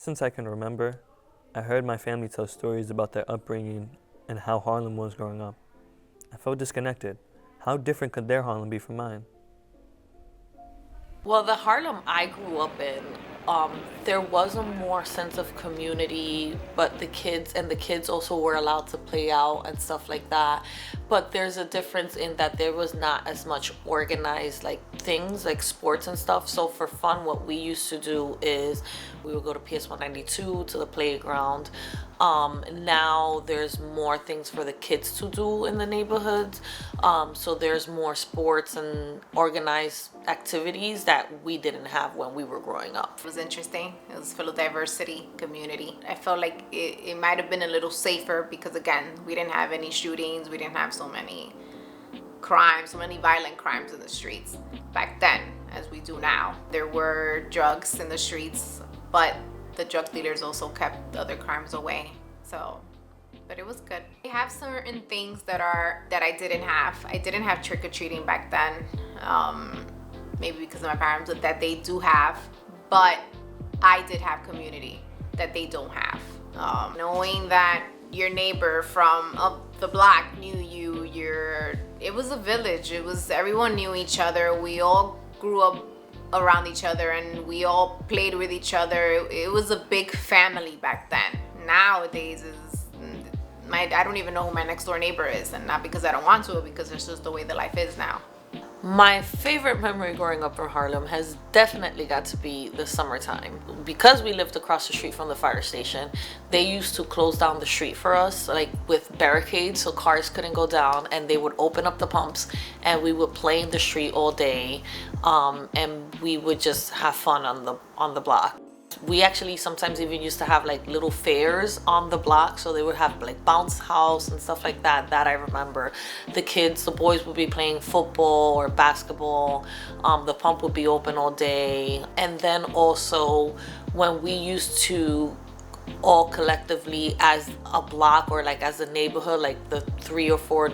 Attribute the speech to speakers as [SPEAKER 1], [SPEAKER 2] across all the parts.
[SPEAKER 1] Since I can remember, I heard my family tell stories about their upbringing and how Harlem was growing up. I felt disconnected. How different could their Harlem be from mine?
[SPEAKER 2] Well, the Harlem I grew up in, there was a more sense of community, but the kids also were allowed to play out and stuff like that. But there's a difference in that there was not as much organized like things like sports and stuff. So for fun, what we used to do is we would go to PS 192 to the playground. Now there's more things for the kids to do in the neighborhoods. So there's more sports and organized activities that we didn't have when we were growing up.
[SPEAKER 3] It was interesting. It was full of diversity, community. I felt like it might have been a little safer because, again, we didn't have any shootings. We didn't have so many crimes, so many violent crimes in the streets back then as we do now. There were drugs in the streets, but the drug dealers also kept the other crimes away. But it was good. I have certain things that I didn't have. I didn't have trick-or-treating back then. Maybe because of my parents, that they do have, but I did have community that they don't have. Knowing that your neighbor from up the block knew you, it was a village. Everyone knew each other. We all grew up around each other and we all played with each other. It was a big family back then. Nowadays I don't even know who my next door neighbor is, and not because I don't want to, but because it's just the way the life is now.
[SPEAKER 2] My favorite memory growing up in Harlem has definitely got to be the summertime. Because we lived across the street from the fire station, they used to close down the street for us, like with barricades so cars couldn't go down, and they would open up the pumps and we would play in the street all day, and we would just have fun on the block. We actually sometimes even used to have like little fairs on the block, so they would have like bounce house and stuff like that I remember. The boys would be playing football or basketball. The pump would be open all day. And then also when we used to all collectively as a block or like as a neighborhood, like the 3 or 4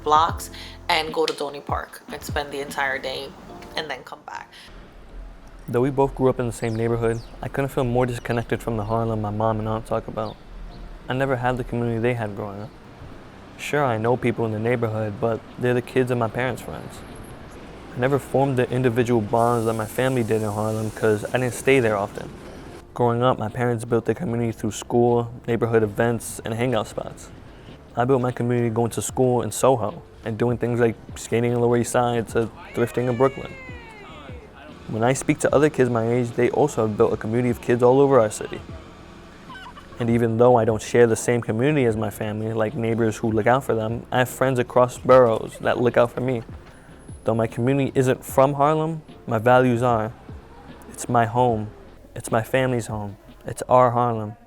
[SPEAKER 2] blocks, and go to Donny Park and spend the entire day and then come back.
[SPEAKER 1] Though we both grew up in the same neighborhood, I couldn't feel more disconnected from the Harlem my mom and aunt talk about. I never had the community they had growing up. Sure, I know people in the neighborhood, but they're the kids of my parents' friends. I never formed the individual bonds that my family did in Harlem because I didn't stay there often. Growing up, my parents built their community through school, neighborhood events, and hangout spots. I built my community going to school in Soho and doing things like skating on the Lower East Side to thrifting in Brooklyn. When I speak to other kids my age, they also have built a community of kids all over our city. And even though I don't share the same community as my family, like neighbors who look out for them, I have friends across boroughs that look out for me. Though my community isn't from Harlem, my values are. It's my home. It's my family's home. It's our Harlem.